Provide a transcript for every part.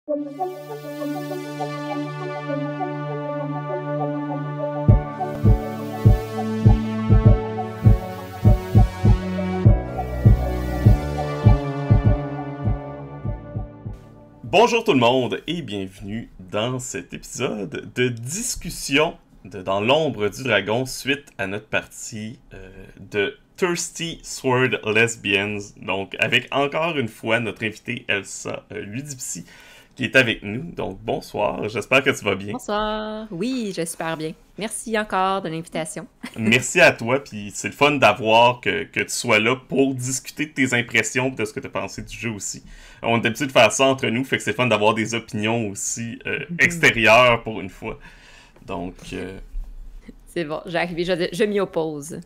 Bonjour tout le monde et bienvenue dans cet épisode de discussion de Dans l'ombre du dragon suite à notre partie de Thirsty Sword Lesbians. Donc avec encore une fois notre invitée Elsa Ludipsy qui est avec nous. Donc bonsoir, j'espère que tu vas bien. Bonsoir, oui, je vais super bien. Merci encore de l'invitation. Merci à toi, puis c'est le fun d'avoir que tu sois là pour discuter de tes impressions et de ce que tu as pensé du jeu aussi. On est habitué de faire ça entre nous, fait que c'est le fun d'avoir des opinions aussi extérieures pour une fois. Donc... C'est bon, j'ai arrivé, je m'y oppose.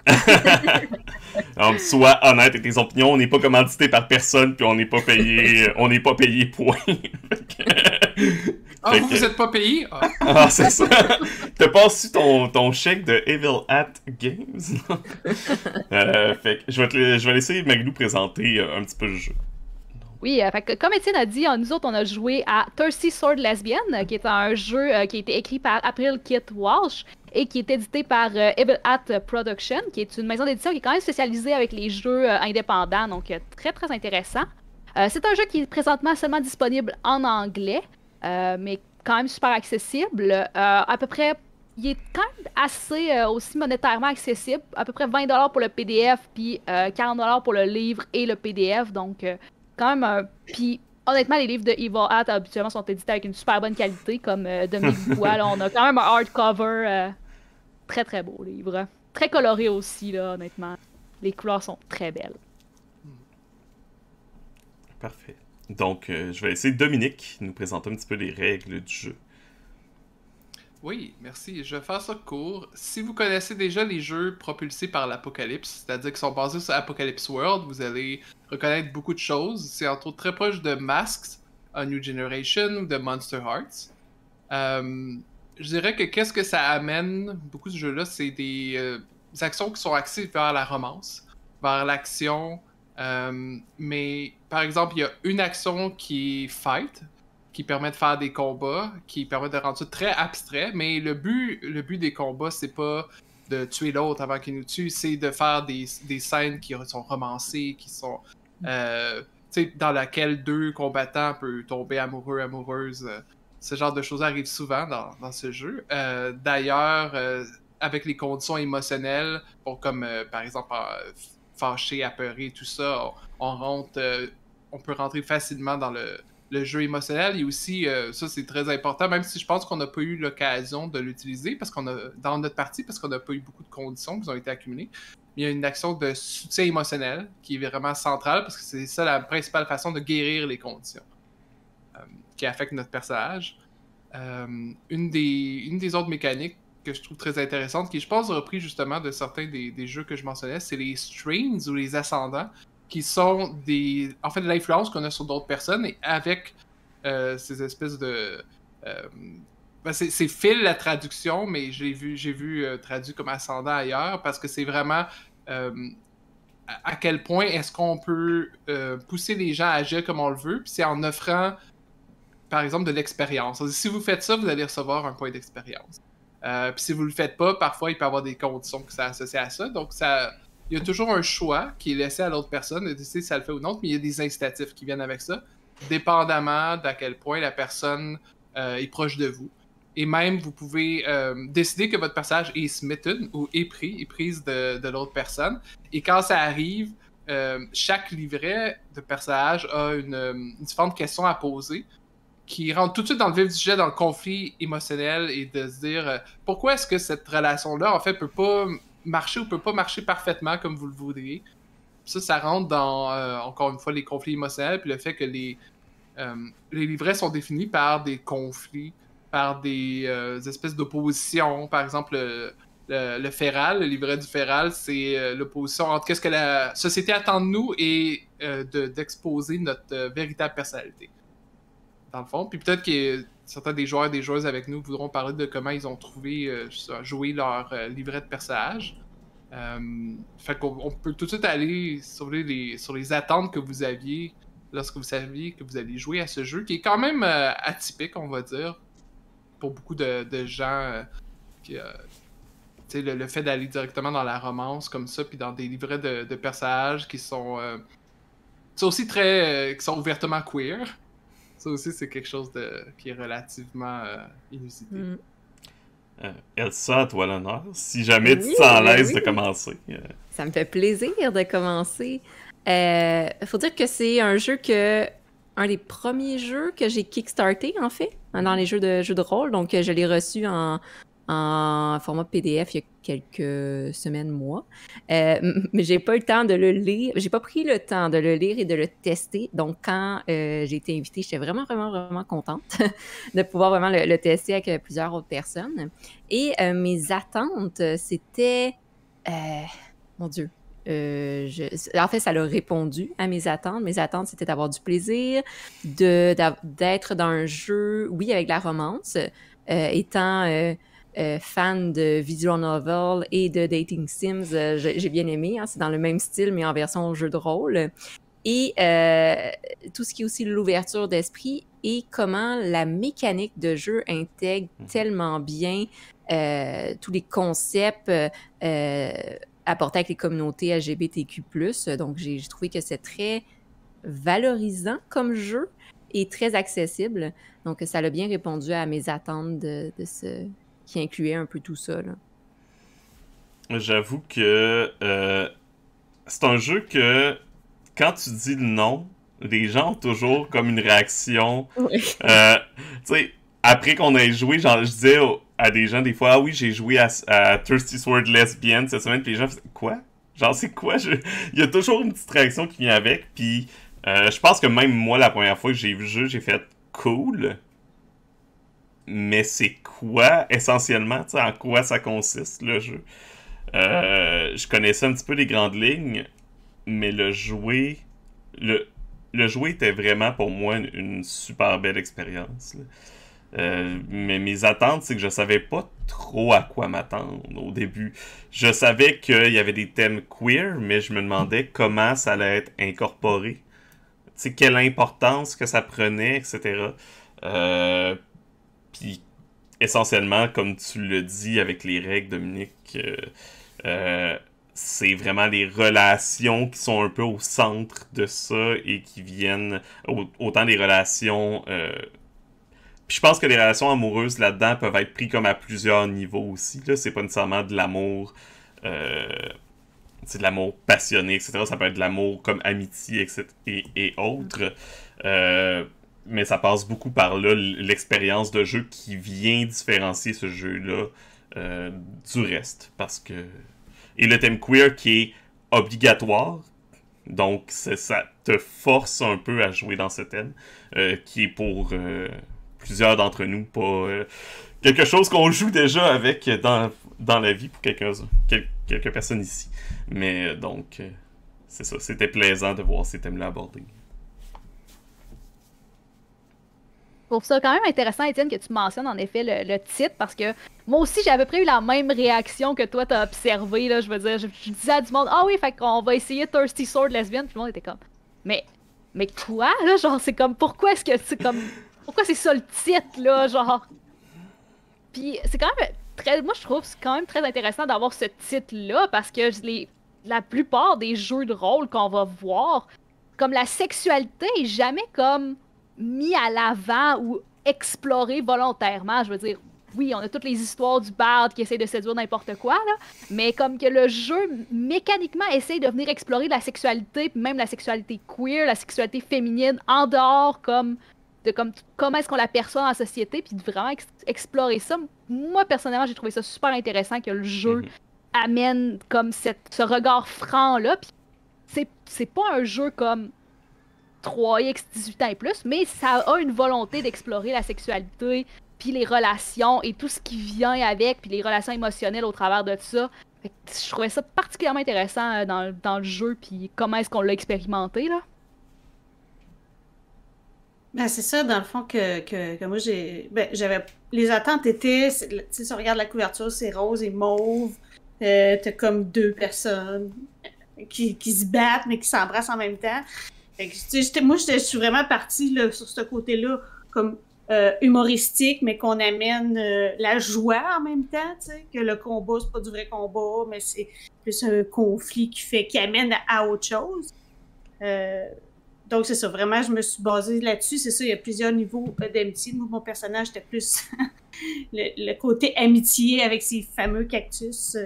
Donc, sois honnête avec tes opinions, on n'est pas commandité par personne, puis on n'est pas payé, point. Vous êtes pas payé? Ah, c'est ça. T'as pas reçu ton chèque de Evil Hat Games? Fait que je vais laisser Maglou présenter un petit peu le jeu. Oui, fait que, comme Étienne a dit, nous autres, on a joué à Thirsty Sword Lesbian, qui est un jeu qui a été écrit par April Kit Walsh et qui est édité par Evil Hat Production, qui est une maison d'édition qui est quand même spécialisée avec les jeux indépendants, donc très très intéressant. C'est un jeu qui est présentement seulement disponible en anglais, mais quand même super accessible. À peu près, il est quand même assez aussi monétairement accessible, à peu près 20$ pour le PDF, puis 40$ pour le livre et le PDF, donc... quand même Puis, honnêtement, les livres de Evil Hat, habituellement, sont édités avec une super bonne qualité, comme Dominique Dubois. Là, on a quand même un hardcover très, très beau livre. Très coloré aussi, là, honnêtement. Les couleurs sont très belles. Parfait. Donc, je vais laisser Dominique nous présenter un petit peu les règles du jeu. Oui, merci. Je vais faire ça court. Si vous connaissez déjà les jeux propulsés par l'Apocalypse, c'est-à-dire qui sont basés sur Apocalypse World, vous allez reconnaître beaucoup de choses. C'est entre autres très proche de Masks, A New Generation ou de Monster Hearts. Je dirais que qu'est-ce que ça amène, beaucoup de jeux-là, c'est des actions qui sont axées vers la romance, vers l'action. Mais par exemple, il y a une action qui est fight, qui permet de faire des combats, qui permet de rendre ça très abstrait, mais le but des combats, c'est pas de tuer l'autre avant qu'il nous tue, c'est de faire des scènes qui sont romancées, qui sont... dans laquelle deux combattants peuvent tomber amoureux, amoureuses. Ce genre de choses arrive souvent dans ce jeu. D'ailleurs, avec les conditions émotionnelles, comme par exemple fâché, apeuré, tout ça, on peut rentrer facilement dans le jeu émotionnel. Et aussi, ça c'est très important, même si je pense qu'on n'a pas eu l'occasion de l'utiliser dans notre partie, parce qu'on n'a pas eu beaucoup de conditions qui ont été accumulées. Il y a une action de soutien émotionnel qui est vraiment centrale, parce que c'est ça la principale façon de guérir les conditions qui affectent notre personnage. Une des autres mécaniques que je trouve très intéressante, qui je pense repris justement de certains des jeux que je mentionnais, c'est les strains ou les ascendants, qui sont de l'influence qu'on a sur d'autres personnes, et avec ces espèces de... c'est Phil la traduction, mais j'ai vu traduit comme ascendant ailleurs, parce que c'est vraiment à quel point est-ce qu'on peut pousser les gens à agir comme on le veut, puis c'est en offrant, par exemple, de l'expérience. Si vous faites ça, vous allez recevoir un point d'expérience. Puis si vous le faites pas, parfois il peut y avoir des conditions qui sont associées à ça, donc ça... Il y a toujours un choix qui est laissé à l'autre personne de décider si ça le fait ou non, mais il y a des incitatifs qui viennent avec ça, dépendamment d'à quel point la personne est proche de vous. Et même, vous pouvez décider que votre personnage est smitten ou est prise de l'autre personne. Et quand ça arrive, chaque livret de personnage a une différente question à poser qui rentre tout de suite dans le vif du sujet, dans le conflit émotionnel, et de se dire pourquoi est-ce que cette relation-là, en fait, peut pas marcher ou peut pas marcher parfaitement comme vous le voudriez. Ça rentre dans, encore une fois, les conflits émotionnels, puis le fait que les livrets sont définis par des conflits, par des espèces d'opposition. Par exemple, le Féral, le livret du Féral, c'est l'opposition entre qu'est-ce que la société attend de nous et d'exposer notre véritable personnalité, dans le fond. Puis peut-être que certains des joueurs et des joueuses avec nous voudront parler de comment ils ont trouvé jouer leur livret de personnage. Fait qu'on peut tout de suite aller sur les attentes que vous aviez lorsque vous saviez que vous alliez jouer à ce jeu, qui est quand même atypique, on va dire, pour beaucoup de gens. Tu sais, le fait d'aller directement dans la romance comme ça, puis dans des livrets de personnages qui sont aussi très... qui sont ouvertement queer. Ça aussi, c'est quelque chose qui est relativement inusité. Elsa, à toi l'honneur. Si jamais tu te sens à l'aise de commencer. Ça me fait plaisir de commencer. Faut dire que c'est un des premiers jeux que j'ai kickstarté, en fait, dans les jeux de rôle. Donc, je l'ai reçu en format PDF il y a quelques semaines, mois. Mais j'ai pas eu le temps de le lire. J'ai pas pris le temps de le lire et de le tester. Donc, quand j'ai été invitée, j'étais vraiment, vraiment, vraiment contente de pouvoir vraiment le tester avec plusieurs autres personnes. Et mes attentes, c'était... mon Dieu. En fait, ça l'a répondu à mes attentes. Mes attentes, c'était d'avoir du plaisir, d'être dans un jeu, oui, avec de la romance, étant fan de visual novel et de dating sims, j'ai bien aimé. Hein, c'est dans le même style, mais en version jeu de rôle. Et tout ce qui est aussi l'ouverture d'esprit et comment la mécanique de jeu intègre tellement bien tous les concepts apportés avec les communautés LGBTQ+. Donc, j'ai trouvé que c'est très valorisant comme jeu et très accessible. Donc, ça a bien répondu à mes attentes de ce qui incluait un peu tout ça. Là. J'avoue que c'est un jeu que quand tu dis le nom, les gens ont toujours comme une réaction. Oui. Tu sais, après qu'on ait joué, genre, je disais à des gens des fois, ah oui, j'ai joué à Thirsty Sword Lesbian cette semaine, puis les gens faisaient, quoi? Genre, c'est quoi? Il y a toujours une petite réaction qui vient avec, puis je pense que même moi, la première fois que j'ai vu le jeu, j'ai fait cool. Mais c'est quoi, essentiellement, tu sais, en quoi ça consiste, le jeu? Je connaissais un petit peu les grandes lignes, mais le jouer était vraiment pour moi une super belle expérience. Mais mes attentes, c'est que je savais pas trop à quoi m'attendre au début. Je savais qu'il y avait des thèmes queer, mais je me demandais comment ça allait être incorporé. Tu sais, quelle importance que ça prenait, etc. Puis, essentiellement, comme tu le dis avec les règles, Dominique, c'est vraiment les relations qui sont un peu au centre de ça et qui viennent autant des relations... Puis je pense que les relations amoureuses là-dedans peuvent être prises comme à plusieurs niveaux aussi. Là. C'est pas nécessairement de l'amour... c'est de l'amour passionné, etc. Ça peut être de l'amour comme amitié, etc. et autres. Mais ça passe beaucoup par là, l'expérience de jeu qui vient différencier ce jeu-là du reste. Parce que... Et le thème queer qui est obligatoire, donc ça te force un peu à jouer dans ce thème, qui est pour plusieurs d'entre nous pas quelque chose qu'on joue déjà avec dans la vie pour quelques personnes ici. Mais donc, c'est ça, c'était plaisant de voir ces thèmes-là abordés. Je trouve ça quand même intéressant, Étienne, que tu mentionnes en effet le titre, parce que moi aussi, j'ai à peu près eu la même réaction que toi, t'as observé, là, je veux dire, je disais à du monde, ah oui, fait qu'on va essayer Thirsty Sword Lesbian, puis le monde était comme, mais quoi, là, genre, c'est comme, pourquoi est-ce que c'est comme, pourquoi c'est ça le titre, là, genre, puis c'est quand même très, moi je trouve c'est quand même très intéressant d'avoir ce titre-là, parce que la plupart des jeux de rôle qu'on va voir, comme la sexualité est jamais comme mis à l'avant ou exploré volontairement. Je veux dire, oui, on a toutes les histoires du bard qui essaie de séduire n'importe quoi, là, mais comme que le jeu, mécaniquement, essaie de venir explorer la sexualité, puis même la sexualité queer, la sexualité féminine, en dehors, comme comment est-ce qu'on l'aperçoit dans la société, puis de vraiment explorer ça. Moi, personnellement, j'ai trouvé ça super intéressant que le jeu amène comme ce regard franc-là, puis c'est pas un jeu comme 3X 18 ans et plus, mais ça a une volonté d'explorer la sexualité, puis les relations et tout ce qui vient avec, puis les relations émotionnelles au travers de ça. Fait que je trouvais ça particulièrement intéressant dans le jeu, puis comment est-ce qu'on l'a expérimenté, là. Ben, c'est ça, dans le fond, que moi, j'avais... Les attentes étaient... Tu sais, si on regarde la couverture, c'est rose et mauve. T'as comme deux personnes qui se battent, mais qui s'embrassent en même temps. Fait que, tu sais, moi, je suis vraiment partie là, sur ce côté-là, comme humoristique, mais qu'on amène la joie en même temps, tu sais, que le combat, c'est pas du vrai combat, mais c'est plus un conflit qui amène à autre chose. Donc, c'est ça. Vraiment, je me suis basée là-dessus. C'est ça, il y a plusieurs niveaux d'amitié. Moi, mon personnage, c'était plus le côté amitié avec ces fameux cactus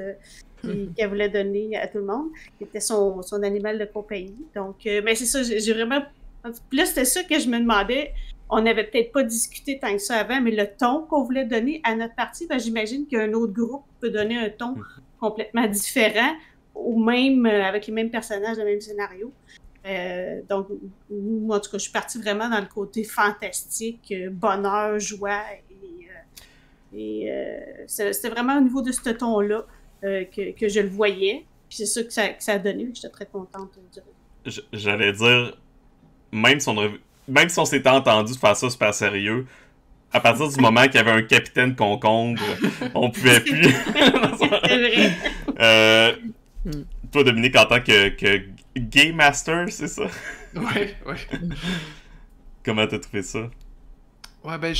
qu'elle voulait donner à tout le monde, qui était son animal de compagnie. Donc, mais c'est ça, j'ai vraiment... Puis là, c'était ça que je me demandais. On n'avait peut-être pas discuté tant que ça avant, mais le ton qu'on voulait donner à notre partie, ben, j'imagine qu'un autre groupe peut donner un ton complètement différent, ou même avec les mêmes personnages, le même scénario. Donc, moi, en tout cas, je suis partie vraiment dans le côté fantastique, bonheur, joie, et c'était vraiment au niveau de ce ton-là que je le voyais. Puis c'est ça que ça a donné. J'étais très contente de dire. J'allais dire, même si on s'était entendu de faire ça super sérieux, à partir du moment qu'il y avait un capitaine concombre, on pouvait plus. C'est vrai. Toi, Dominique, en tant que Game Master, c'est ça? Ouais. Comment t'as trouvé ça? Ouais, ben,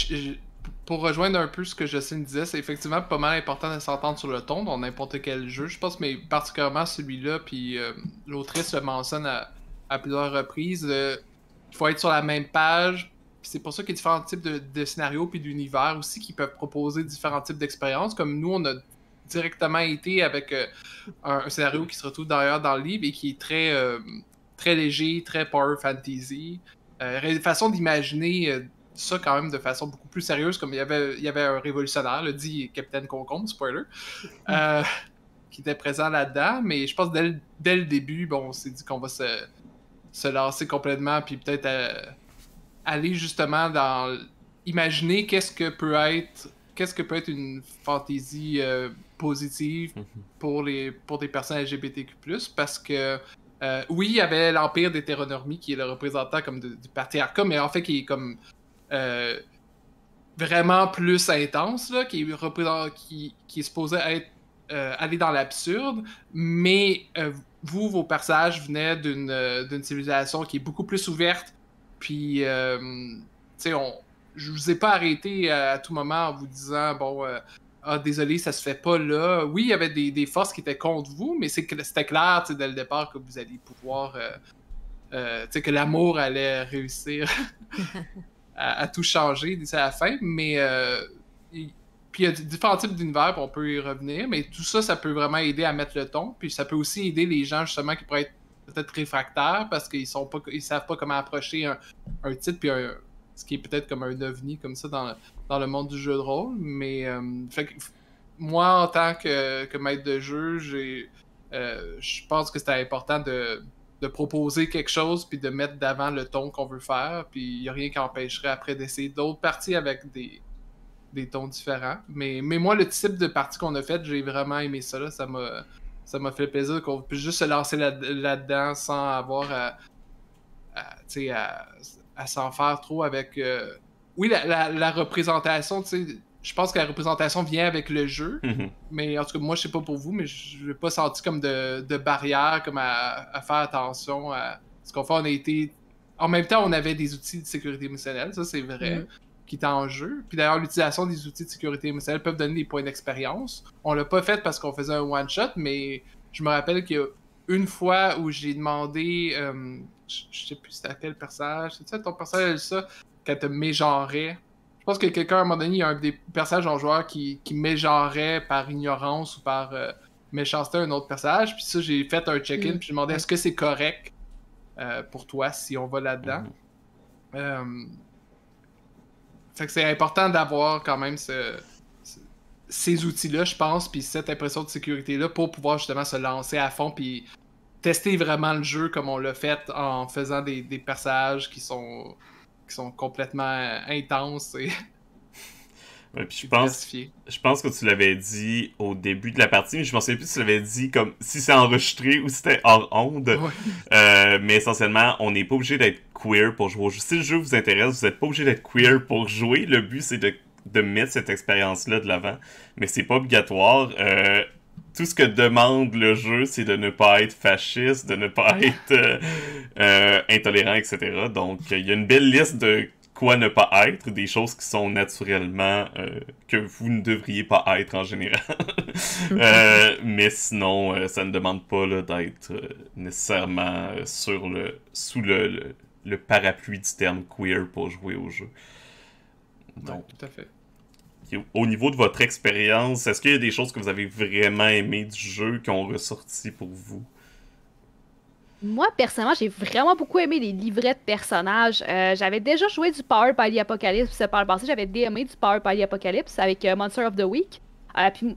pour rejoindre un peu ce que Jocelyne disait, c'est effectivement pas mal important de s'entendre sur le ton dans n'importe quel jeu, je pense, mais particulièrement celui-là, puis l'autrice le mentionne à plusieurs reprises, il faut être sur la même page, puis c'est pour ça qu'il y a différents types de scénarios puis d'univers aussi qui peuvent proposer différents types d'expériences, comme nous, on a directement été avec un scénario qui se retrouve derrière dans le livre et qui est très léger, très power fantasy. Façon d'imaginer ça quand même de façon beaucoup plus sérieuse, comme il y avait un révolutionnaire, le dit Capitaine Concombre, spoiler, qui était présent là-dedans, mais je pense que dès le début, bon, on s'est dit qu'on va se lancer complètement, puis peut-être aller justement dans imaginer qu'est-ce que peut être une fantaisie positive pour des personnes LGBTQ+, parce que oui, il y avait l'Empire d'hétéronormie qui est le représentant comme du patriarcat, mais en fait qui est comme vraiment plus intense, là, qui est supposé être aller dans l'absurde, mais vos personnages venaient d'une civilisation qui est beaucoup plus ouverte, puis tu sais, je vous ai pas arrêté à tout moment en vous disant bon désolé, ça se fait pas là. Oui, il y avait des forces qui étaient contre vous, mais c'était clair dès le départ que vous alliez pouvoir que l'amour allait réussir à tout changer d'ici à la fin, mais puis il y a différents types d'univers, on peut y revenir, mais tout ça, ça peut vraiment aider à mettre le ton, puis ça peut aussi aider les gens justement qui pourraient être peut-être réfractaires parce qu'ils savent pas comment approcher un titre, puis ce qui est peut-être comme un ovni comme ça dans le monde du jeu de rôle, mais fait que, moi en tant que maître de jeu, je pense que c'était important de proposer quelque chose puis de mettre d'avant le ton qu'on veut faire, puis il n'y a rien qui empêcherait après d'essayer d'autres parties avec des tons différents. Mais moi, le type de partie qu'on a faite, j'ai vraiment aimé ça, là. Ça m'a fait plaisir qu'on puisse juste se lancer là-dedans sans avoir à s'en faire trop avec... Oui, la représentation, tu sais, je pense que la représentation vient avec le jeu, mais en tout cas, moi, je sais pas pour vous, mais je n'ai pas senti comme de barrière, comme à faire attention à ce qu'on fait. On a été... En même temps, on avait des outils de sécurité émotionnelle, ça c'est vrai, qui étaient en jeu. Puis d'ailleurs, l'utilisation des outils de sécurité émotionnelle peuvent donner des points d'expérience. On l'a pas fait parce qu'on faisait un one-shot, mais je me rappelle qu'il y a une fois où j'ai demandé... je sais plus c'était à quel personnage, c'est ça ton personnage, ça, quand te mégenrait. Je pense que quelqu'un, à un moment donné, il y a un des personnages en joueur qui mégenrait par ignorance ou par méchanceté un autre personnage. Puis ça, j'ai fait un check-in, puis j'ai demandé est-ce que c'est correct pour toi si on va là-dedans. Fait que c'est important d'avoir quand même ces outils-là, je pense, puis cette impression de sécurité-là pour pouvoir justement se lancer à fond, puis tester vraiment le jeu comme on l'a fait en faisant des personnages qui sont complètement intenses et ouais, puis je pense que tu l'avais dit au début de la partie, mais je m'en souviens plus si tu l'avais dit comme si c'est enregistré ou si c'était hors onde. Ouais. Mais essentiellement, on n'est pas obligé d'être queer pour jouer au jeu. Si le jeu vous intéresse, vous n'êtes pas obligé d'être queer pour jouer. Le but, c'est de mettre cette expérience-là de l'avant. Mais c'est pas obligatoire. tout ce que demande le jeu, c'est de ne pas être fasciste, de ne pas être intolérant, etc. Donc, il y a une belle liste de quoi ne pas être, des choses qui sont naturellement que vous ne devriez pas être en général. Mais sinon, ça ne demande pas là, d'être nécessairement sous le parapluie du terme queer pour jouer au jeu. Donc, ouais, tout à fait. au niveau de votre expérience, est-ce qu'il y a des choses que vous avez vraiment aimées du jeu qui ont ressorti pour vous? Moi, personnellement, j'ai vraiment beaucoup aimé les livrets de personnages. J'avais déjà joué du Power by the Apocalypse par le passé. J'avais DMé du Power by the Apocalypse avec Monster of the Week. Puis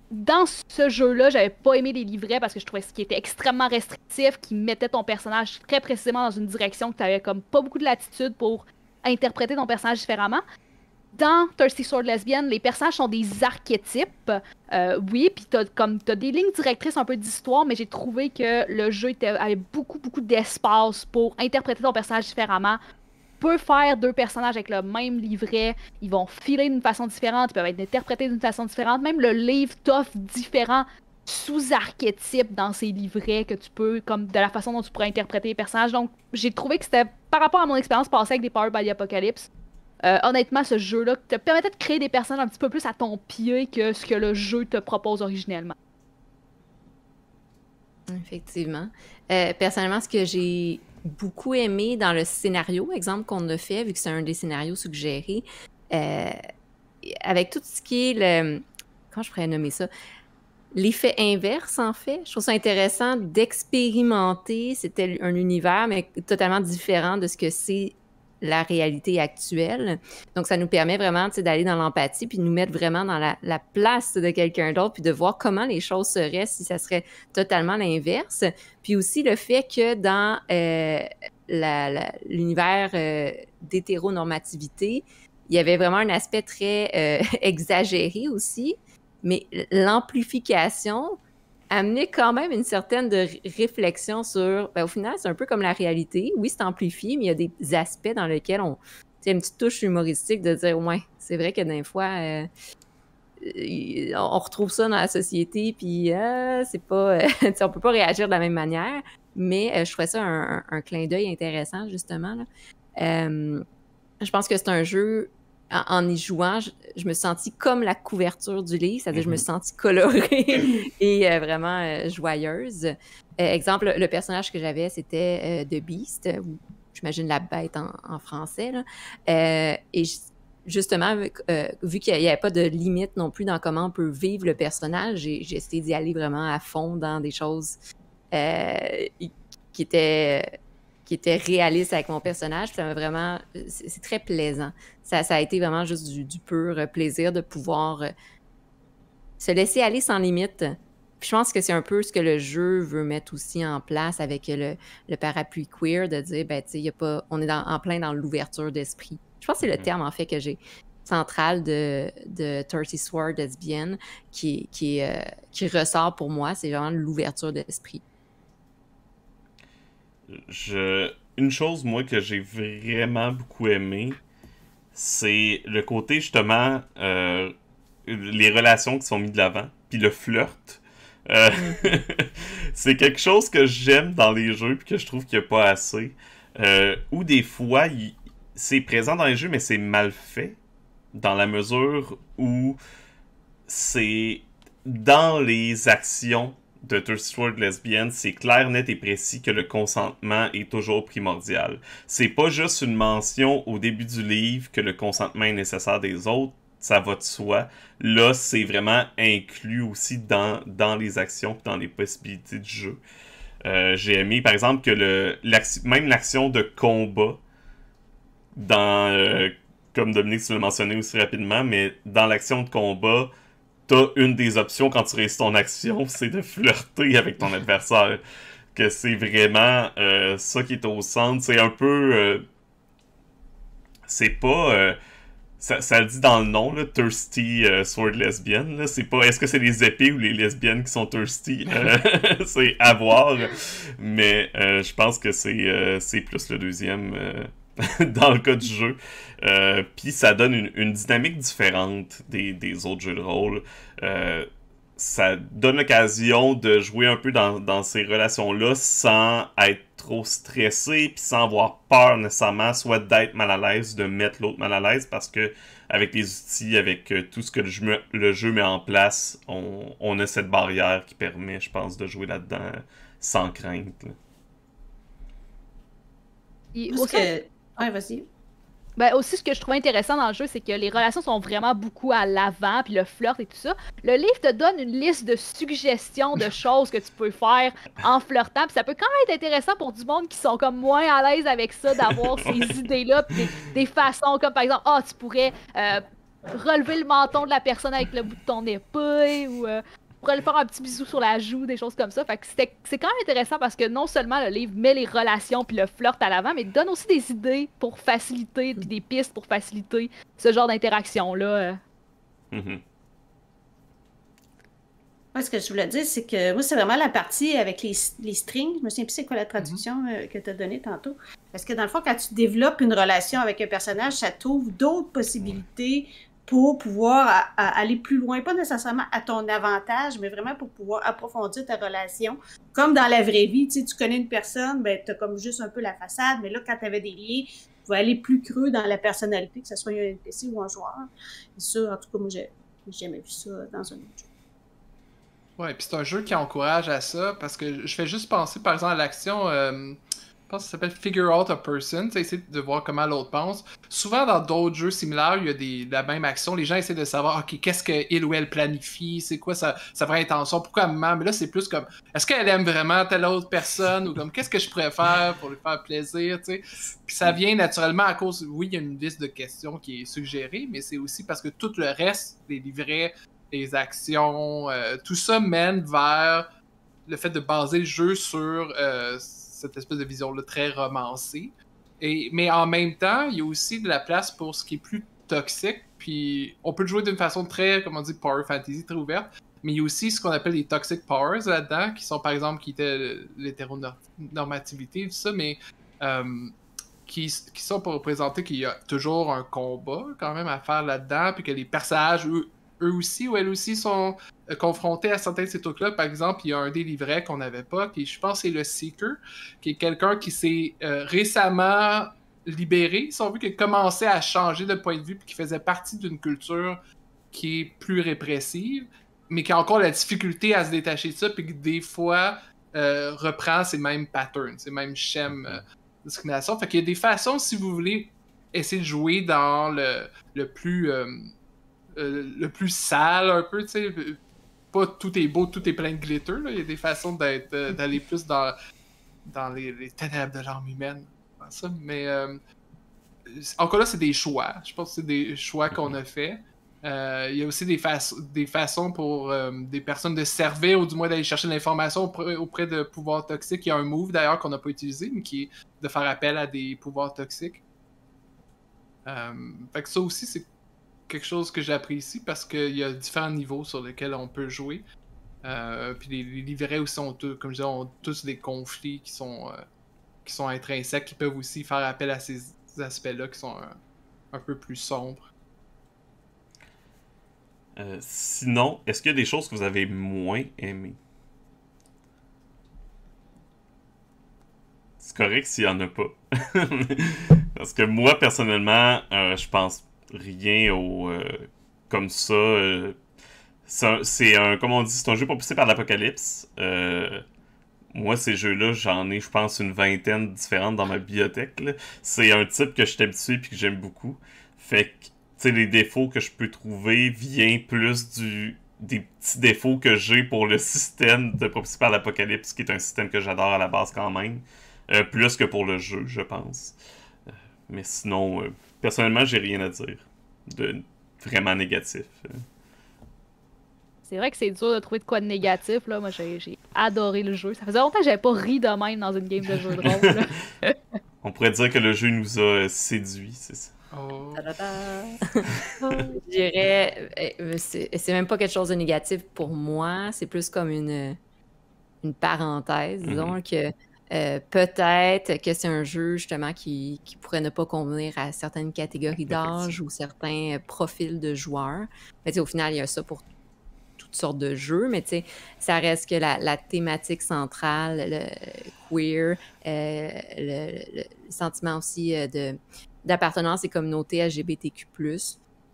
dans ce jeu-là, j'avais pas aimé les livrets parce que je trouvais ce qui était extrêmement restrictif, qui mettait ton personnage très précisément dans une direction que tu avais comme pas beaucoup de latitude pour interpréter ton personnage différemment. Dans Thirsty Sword Lesbian, les personnages sont des archétypes. Oui, puis t'as des lignes directrices un peu d'histoire, mais j'ai trouvé que le jeu avait beaucoup d'espace pour interpréter ton personnage différemment. Tu peux faire deux personnages avec le même livret, ils vont filer d'une façon différente, ils peuvent être interprétés d'une façon différente. Même le livre t'offre différents sous-archétypes dans ces livrets que tu peux, comme de la façon dont tu pourrais interpréter les personnages. Donc, j'ai trouvé que c'était, par rapport à mon expérience passée avec des Power by the Apocalypse, honnêtement, ce jeu-là te permettait de créer des personnages un petit peu plus à ton pied que ce que le jeu te propose originellement. Effectivement. Personnellement, ce que j'ai beaucoup aimé dans le scénario, exemple qu'on a fait, vu que c'est un des scénarios suggérés, avec tout ce qui est le... Comment je pourrais nommer ça? L'effet inverse, en fait. Je trouve ça intéressant d'expérimenter. C'était un univers, mais totalement différent de ce que c'est la réalité actuelle. Donc, ça nous permet vraiment d'aller dans l'empathie puis de nous mettre vraiment dans la place de quelqu'un d'autre puis de voir comment les choses seraient si ça serait totalement l'inverse. Puis aussi le fait que dans l'univers d'hétéronormativité, il y avait vraiment un aspect très exagéré aussi, mais l'amplification amener quand même une certaine réflexion sur... au final, c'est un peu comme la réalité. Oui, c'est amplifié, mais il y a des aspects dans lesquels on... C'est une petite touche humoristique de dire, ouais, c'est vrai que des fois, on retrouve ça dans la société, puis c'est pas... on peut pas réagir de la même manière, mais je trouvais ça un clin d'œil intéressant, justement. Là. Je pense que c'est un jeu... En y jouant, je me suis sentie comme la couverture du livre, c'est-à-dire je me suis sentie colorée et vraiment joyeuse. Exemple, le personnage que j'avais, c'était The Beast, ou j'imagine la bête en français. Là. Et justement, vu qu'il n'y avait pas de limite non plus dans comment on peut vivre le personnage, j'ai essayé d'y aller vraiment à fond dans des choses qui étaient réalistes avec mon personnage. Ça m'a vraiment... C'est très plaisant. Ça a été vraiment juste du pur plaisir de pouvoir se laisser aller sans limite. Puis je pense que c'est un peu ce que le jeu veut mettre aussi en place avec le parapluie queer, de dire, ben, tu sais, on est en plein dans l'ouverture d'esprit. Je pense que c'est le terme, en fait, que j'ai central de Thirsty Sword Lesbian qui ressort pour moi. C'est vraiment l'ouverture d'esprit. Une chose, moi, que j'ai vraiment beaucoup aimé, c'est le côté, justement, les relations qui sont mises de l'avant, puis le flirt. C'est quelque chose que j'aime dans les jeux, puis que je trouve qu'il n'y a pas assez. Ou des fois, c'est présent dans les jeux, mais c'est mal fait, dans la mesure où c'est dans les actions de Thirsty Sword Lesbian, c'est clair, net et précis que le consentement est toujours primordial. C'est pas juste une mention au début du livre que le consentement est nécessaire des autres, ça va de soi. Là, c'est vraiment inclus aussi dans les actions et dans les possibilités du jeu. J'ai aimé, par exemple, que même l'action de combat, comme Dominique, tu l'as mentionné aussi rapidement, mais dans l'action de combat, t'as une des options quand tu réussis ton action, c'est de flirter avec ton adversaire. Que c'est vraiment ça qui est au centre. C'est un peu... c'est pas... ça le dit dans le nom, là, Thirsty Sword Lesbian. Là. C'est pas... Est-ce que c'est les épées ou les lesbiennes qui sont thirsty? C'est à voir. Mais je pense que c'est plus le deuxième... dans le cas du jeu. Puis ça donne une dynamique différente des autres jeux de rôle. ça donne l'occasion de jouer un peu dans ces relations-là sans être trop stressé, puis sans avoir peur nécessairement, soit d'être mal à l'aise, de mettre l'autre mal à l'aise, parce que avec les outils, avec tout ce que le jeu met en place, on a cette barrière qui permet, je pense, de jouer là-dedans sans crainte. Là. Ouais, vas-y. Ben aussi, ce que je trouve intéressant dans le jeu, c'est que les relations sont vraiment beaucoup à l'avant, puis le flirt et tout ça. Le livre te donne une liste de suggestions de choses que tu peux faire en flirtant, puis ça peut quand même être intéressant pour du monde qui sont comme moins à l'aise avec ça, d'avoir ces idées-là, puis des façons comme par exemple, tu pourrais relever le menton de la personne avec le bout de ton épée, ou tu pourrais lui faire un petit bisou sur la joue, des choses comme ça. Fait que c'est quand même intéressant parce que non seulement le livre met les relations puis le flirt à l'avant, mais il donne aussi des idées pour faciliter, puis des pistes pour faciliter ce genre d'interaction-là. Mm-hmm. Ouais, ce que je voulais dire, c'est que moi, c'est vraiment la partie avec les strings. Je me souviens plus c'est quoi la traduction que tu as donnée tantôt. Parce que dans le fond, quand tu développes une relation avec un personnage, ça t'ouvre d'autres possibilités pour pouvoir aller plus loin, pas nécessairement à ton avantage, mais vraiment pour pouvoir approfondir ta relation. Comme dans la vraie vie, tu connais une personne, ben t'as comme juste un peu la façade, mais là, quand t'avais des liens, tu pouvais aller plus creux dans la personnalité, que ce soit un NPC ou un joueur. Et ça, en tout cas, moi, j'ai jamais vu ça dans un autre jeu. Ouais, puis c'est un jeu qui encourage à ça, parce que je fais juste penser, par exemple, à l'action... je pense que ça s'appelle Figure Out a Person, tu sais, essayer de voir comment l'autre pense. Souvent, dans d'autres jeux similaires, il y a la même action. Les gens essaient de savoir, OK, qu'est-ce qu'il ou elle planifie, c'est quoi sa vraie intention, pourquoi elle me ment. Mais là, c'est plus comme, est-ce qu'elle aime vraiment telle autre personne, ou comme, qu'est-ce que je pourrais faire pour lui faire plaisir, tu sais. Puis ça vient naturellement à cause, oui, il y a une liste de questions qui est suggérée, mais c'est aussi parce que tout le reste, les livrets, les actions, tout ça mène vers le fait de baser le jeu sur... cette espèce de vision-là très romancée. Mais en même temps, il y a aussi de la place pour ce qui est plus toxique, puis on peut le jouer d'une façon très, comment on dit, power fantasy, très ouverte, mais il y a aussi ce qu'on appelle les toxic powers là-dedans, qui sont par exemple, qui étaient l'hétéronormativité, tout ça, mais qui sont pour représenter qu'il y a toujours un combat quand même à faire là-dedans, puis que les personnages, eux aussi ou elles aussi sont confrontés à certains de ces trucs-là. Par exemple, il y a un des livrets qu'on n'avait pas, qui je pense c'est le Seeker, qui est quelqu'un qui s'est récemment libéré, si on veut, qui a commencé à changer de point de vue, puis qui faisait partie d'une culture qui est plus répressive, mais qui a encore la difficulté à se détacher de ça, puis qui des fois reprend ces mêmes patterns, ces mêmes schèmes de discrimination. Fait qu'il y a des façons, si vous voulez, essayer de jouer dans le plus sale un peu, tu sais, pas tout est beau, tout est plein de glitter, là. Il y a des façons d'aller plus dans les ténèbres de l'âme humaine, ça. Mais encore là, c'est des choix. Je pense que c'est des choix qu'on a fait. Il y a aussi des façons pour des personnes de servir, ou du moins d'aller chercher de l'information auprès de pouvoirs toxiques. Il y a un move d'ailleurs qu'on n'a pas utilisé, mais qui est de faire appel à des pouvoirs toxiques. Fait que ça aussi, c'est quelque chose que j'apprécie parce qu'il y a différents niveaux sur lesquels on peut jouer. Puis les livrets aussi ont tous des conflits qui sont intrinsèques, qui peuvent aussi faire appel à ces aspects-là qui sont un peu plus sombres. Sinon, est-ce qu'il y a des choses que vous avez moins aimées? C'est correct s'il n'y en a pas. Parce que moi, personnellement, je pense rien au comme ça. C'est un, comme on dit, c'est un jeu propulsé par l'Apocalypse. Moi, ces jeux-là, j'en ai, je pense, une vingtaine différentes dans ma bibliothèque. Là. C'est un type que je suis habitué et que j'aime beaucoup. Fait que, tu sais, les défauts que je peux trouver viennent plus des petits défauts que j'ai pour le système de propulsé par l'Apocalypse, qui est un système que j'adore à la base quand même. Plus que pour le jeu, je pense. Mais sinon, personnellement, j'ai rien à dire de vraiment négatif. C'est vrai que c'est dur de trouver de quoi de négatif. Là. Moi, j'ai adoré le jeu. Ça faisait longtemps que j'avais pas ri de même dans une game de jeu de rôle. Là. On pourrait dire que le jeu nous a séduits, c'est ça. Oh. Je dirais, c'est même pas quelque chose de négatif pour moi. C'est plus comme une parenthèse. Disons que peut-être que c'est un jeu justement qui pourrait ne pas convenir à certaines catégories d'âge ou certains profils de joueurs. Mais au final, il y a ça pour toutes sortes de jeux, mais tu sais, ça reste que la thématique centrale, le queer, le sentiment aussi d'appartenance et communauté LGBTQ+.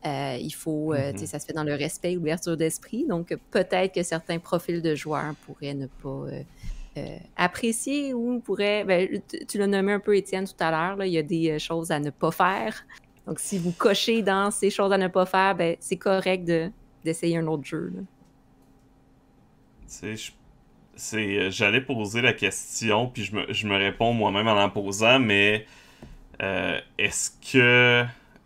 Il faut, tu sais, ça se fait dans le respect et l'ouverture d'esprit, donc peut-être que certains profils de joueurs pourraient ne pas apprécier ou pourraient, ben, tu l'as nommé un peu Étienne tout à l'heure, là, il y a des choses à ne pas faire. Donc si vous cochez dans ces choses à ne pas faire, ben, c'est correct d'essayer un autre jeu. J'allais poser la question, puis je me réponds moi-même en la posant, mais est-ce que...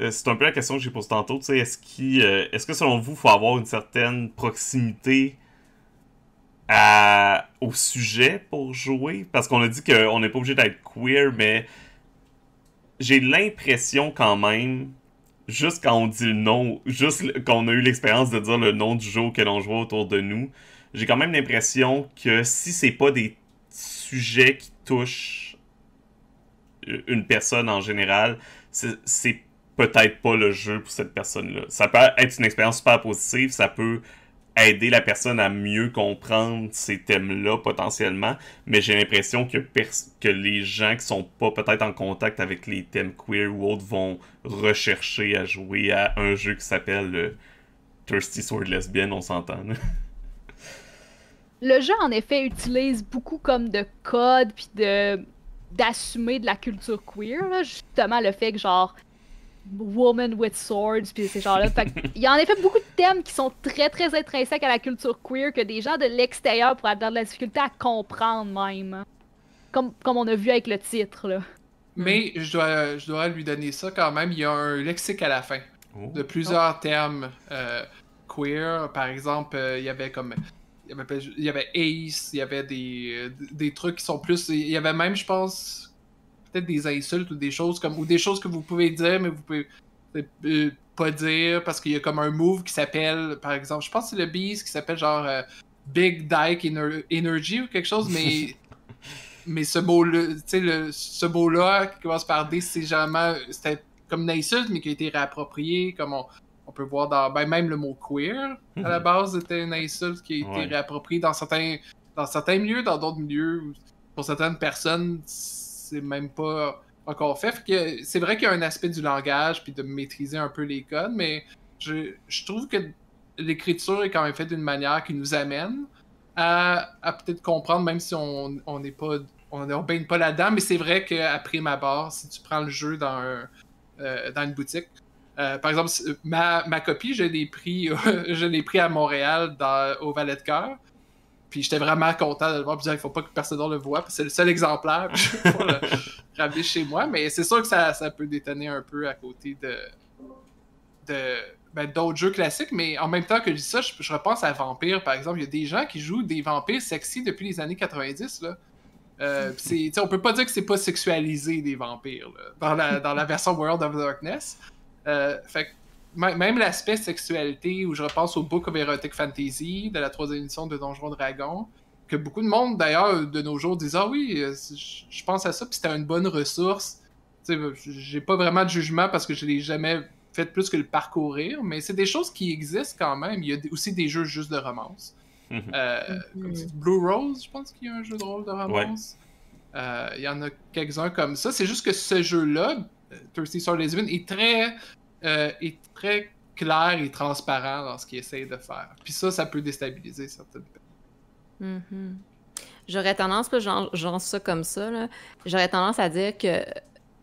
c'est un peu la question que j'ai posée tantôt, tu sais, est-ce que selon vous, il faut avoir une certaine proximité au sujet pour jouer? Parce qu'on a dit qu'on n'est pas obligé d'être queer, mais j'ai l'impression quand même, juste quand on dit le nom, juste quand on a eu l'expérience de dire le nom du jeu auquel on jouait autour de nous, j'ai quand même l'impression que si c'est pas des sujets qui touchent une personne en général, c'est peut-être pas le jeu pour cette personne-là. Ça peut être une expérience super positive, ça peut aider la personne à mieux comprendre ces thèmes-là potentiellement, mais j'ai l'impression que les gens qui sont pas peut-être en contact avec les thèmes queer ou autres vont rechercher à jouer à un jeu qui s'appelle Thirsty Sword Lesbian, on s'entend. Le jeu, en effet, utilise beaucoup comme de code puis d'assumer de la culture queer, là. Justement, le fait que, genre, woman with swords, puis ces genres-là. Il y a en effet beaucoup de thèmes qui sont très, très intrinsèques à la culture queer que des gens de l'extérieur pourraient avoir de la difficulté à comprendre même. Comme on a vu avec le titre, là. Mais je dois lui donner ça quand même. Il y a un lexique à la fin de plusieurs termes queer. Par exemple, il y avait comme... Il y avait Ace, il y avait des trucs qui sont plus... Il y avait même, je pense, peut-être des insultes ou des choses comme... Ou des choses que vous pouvez dire, mais vous pouvez pas dire, parce qu'il y a comme un move qui s'appelle, par exemple, je pense que c'est le Beast, qui s'appelle genre Big Dyke Energy ou quelque chose, mais... mais ce mot-là, tu sais, ce mot-là qui commence par D, c'était comme une insulte, mais qui a été réapproprié, comme on peut voir dans... Ben, même le mot queer, à la base, était une insulte qui a été réappropriée dans certains milieux, dans d'autres milieux, pour certaines personnes, c'est même pas encore fait. Fait que c'est vrai qu'il y a un aspect du langage, puis de maîtriser un peu les codes, mais je trouve que l'écriture est quand même faite d'une manière qui nous amène à peut-être comprendre, même si on baigne pas là-dedans, mais c'est vrai qu'après ma barre, si tu prends le jeu dans une boutique, par exemple, ma copie, je l'ai pris à Montréal au Valet de Cœur. Puis j'étais vraiment content de le voir. Puis il faut pas que personne d'autre le voit. Parce que c'est le seul exemplaire. Puis je vais pas le ramener chez moi. Mais c'est sûr que ça peut détonner un peu à côté d'autres jeux classiques. Mais en même temps que je dis ça, je repense à Vampire, par exemple. Il y a des gens qui jouent des vampires sexy depuis les années 90. Là. On peut pas dire que c'est pas sexualisé des vampires là, dans la version World of Darkness. Fait que même l'aspect sexualité, où je repense au Book of Erotic Fantasy de la 3e édition de Donjons Dragons, que beaucoup de monde d'ailleurs de nos jours disent « Ah oui, je pense à ça, puis c'était une bonne ressource. » J'ai pas vraiment de jugement parce que je l'ai jamais fait plus que le parcourir, mais c'est des choses qui existent quand même. Il y a aussi des jeux juste de romance. Comme Blue Rose, je pense qu'il y a un jeu de rôle de romance. Il y en a quelques-uns comme ça. C'est juste que ce jeu-là, Thirsty Sword Lesbian, est très clair et transparent dans ce qu'il essaye de faire. Puis ça peut déstabiliser certaines personnes. J'aurais tendance, genre ça comme ça, là, j'aurais tendance à dire que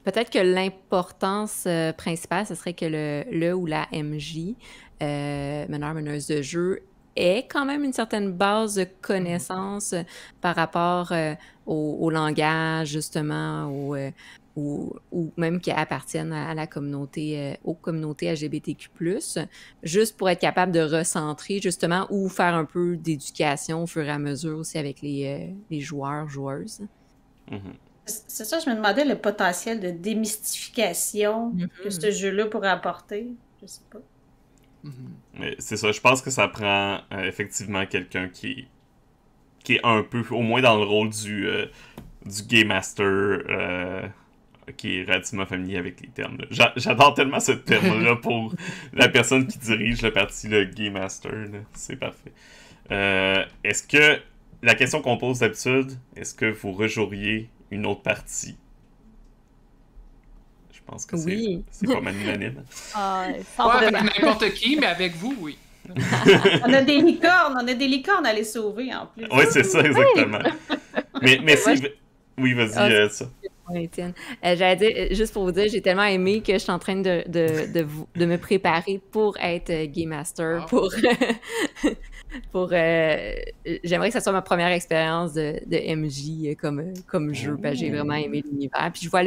peut-être que l'importance principale, ce serait que le ou la MJ, meneur-meneuse de jeu, ait quand même une certaine base de connaissances par rapport au langage, justement, ou même qui appartiennent à la communauté, aux communautés LGBTQ+, juste pour être capable de recentrer, justement, ou faire un peu d'éducation au fur et à mesure aussi avec les joueurs, joueuses. C'est ça, je me demandais le potentiel de démystification que ce jeu-là pourrait apporter. Je sais pas. Mais c'est ça, je pense que ça prend effectivement quelqu'un qui est un peu, au moins dans le rôle du Game Master, qui est relativement familier avec les termes. J'adore tellement ce terme-là pour la personne qui dirige le parti, le Game Master. C'est parfait. Est-ce que, la question qu'on pose d'habitude, est-ce que vous rejoueriez une autre partie? Je pense que c'est pas mal unanime. Pas avec n'importe qui, mais avec vous, oui. On a des licornes à les sauver en plus. Oui, c'est ça, exactement. Mais c'est... Oui, vas-y, ça. Oui, Étienne. J'allais dire, juste pour vous dire, j'ai tellement aimé que je suis en train de me préparer pour être Game Master, j'aimerais que ça soit ma première expérience de MJ comme jeu, parce que j'ai vraiment aimé l'univers. Puis je vois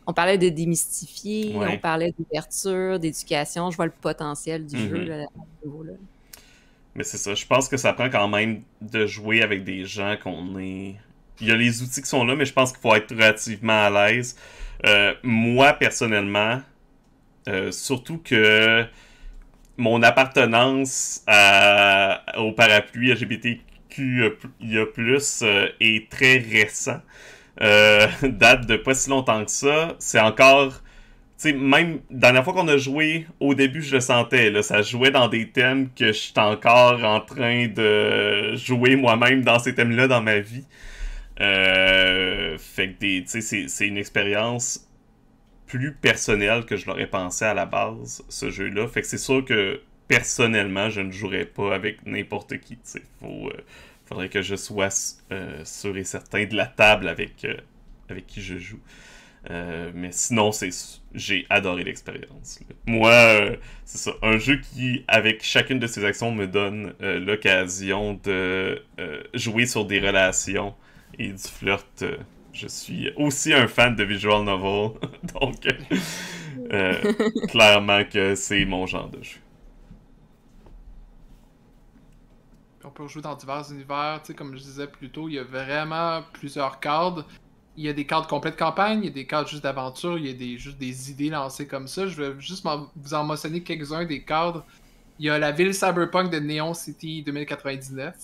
on parlait de démystifier, on parlait d'ouverture, d'éducation, je vois le potentiel du jeu là, à ce niveau-là. Mais c'est ça, je pense que ça prend quand même de jouer avec des gens qu'on est... Il y a les outils qui sont là, mais je pense qu'il faut être relativement à l'aise. Moi, personnellement, surtout que mon appartenance au parapluie LGBTQIA+, est très récent. Date de pas si longtemps que ça. C'est encore... Tu sais, même la dernière fois qu'on a joué, au début, je le sentais. Là, ça jouait dans des thèmes que je suis encore en train de jouer moi-même dans ces thèmes-là dans ma vie. Fait que c'est une expérience plus personnelle que je l'aurais pensé à la base, ce jeu-là. Fait que c'est sûr que personnellement, je ne jouerais pas avec n'importe qui. Faudrait que je sois sûr et certain de la table avec qui je joue. Mais sinon, j'ai adoré l'expérience. Moi, c'est ça. Un jeu qui, avec chacune de ses actions, me donne l'occasion de jouer sur des relations et du flirt. Je suis aussi un fan de visual novel. Donc, clairement que c'est mon genre de jeu. On peut jouer dans divers univers. Tu sais, comme je disais plus tôt, il y a vraiment plusieurs cadres. Il y a des cadres complets de campagne, il y a des cadres juste d'aventure, il y a juste des idées lancées comme ça. Je vais juste vous en mentionner quelques-uns des cadres. Il y a la ville cyberpunk de Neon City 2099.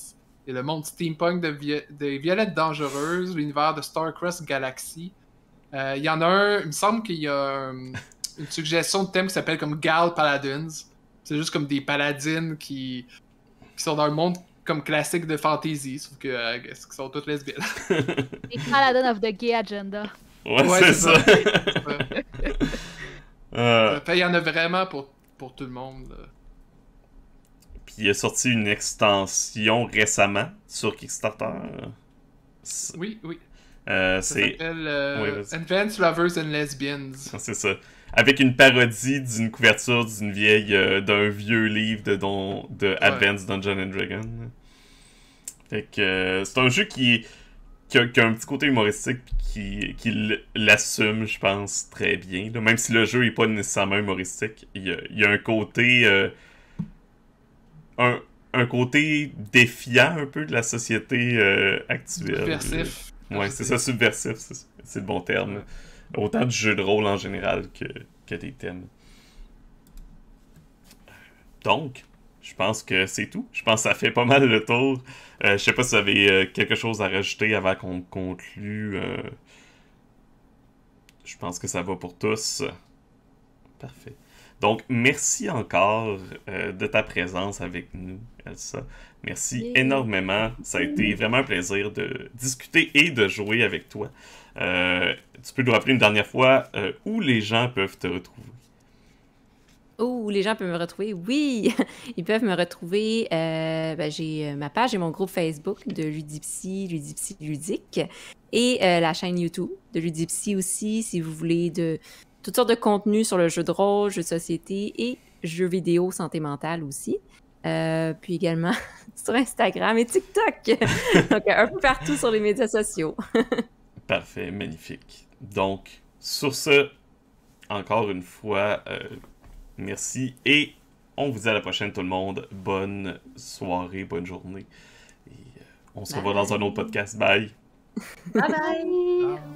Il y a le monde steampunk de Violettes Dangereuses, l'univers de Starcross Galaxy. Il y en a un, il me semble qu'il y a une suggestion de thème qui s'appelle comme Gal Paladins. C'est juste comme des paladines qui sont dans le monde comme classique de fantasy, sauf que qu'ils sont toutes lesbiennes. Les Paladins of the Gay Agenda. Ouais, c'est ça. Il y en a vraiment pour tout le monde. Là. Puis il a sorti une extension récemment sur Kickstarter. Oui. Ça s'appelle Advanced Lovers and Lesbians. C'est ça. Avec une parodie d'une couverture d'un vieux livre de Advanced Dungeons and Dragons. Fait que c'est un jeu qui a un petit côté humoristique qui l'assume, je pense, très bien. Là. Même si le jeu est pas nécessairement humoristique, il y a un côté... un côté défiant un peu de la société actuelle. Subversif. Ouais, c'est ça, subversif, c'est le bon terme. Ouais. Autant du jeu de rôle en général que des thèmes. Donc, je pense que c'est tout. Je pense que ça fait pas mal le tour. Je sais pas si vous avez quelque chose à rajouter avant qu'on conclue. Je pense que ça va pour tous. Parfait. Donc, merci encore de ta présence avec nous, Elsa. Merci énormément. Ça a été vraiment un plaisir de discuter et de jouer avec toi. Tu peux nous rappeler une dernière fois où les gens peuvent te retrouver? Où les gens peuvent me retrouver? Oui! Ils peuvent me retrouver... j'ai ma page et mon groupe Facebook de Ludipsy Ludique et la chaîne YouTube de Ludipsy aussi, si vous voulez toutes sortes de contenus sur le jeu de rôle, jeux de société et jeux vidéo santé mentale aussi. Puis également sur Instagram et TikTok. Donc, un peu partout sur les médias sociaux. Parfait, magnifique. Donc, sur ce, encore une fois, merci et on vous dit à la prochaine tout le monde. Bonne soirée, bonne journée. Et on se revoit dans un autre podcast. Bye! Bye bye!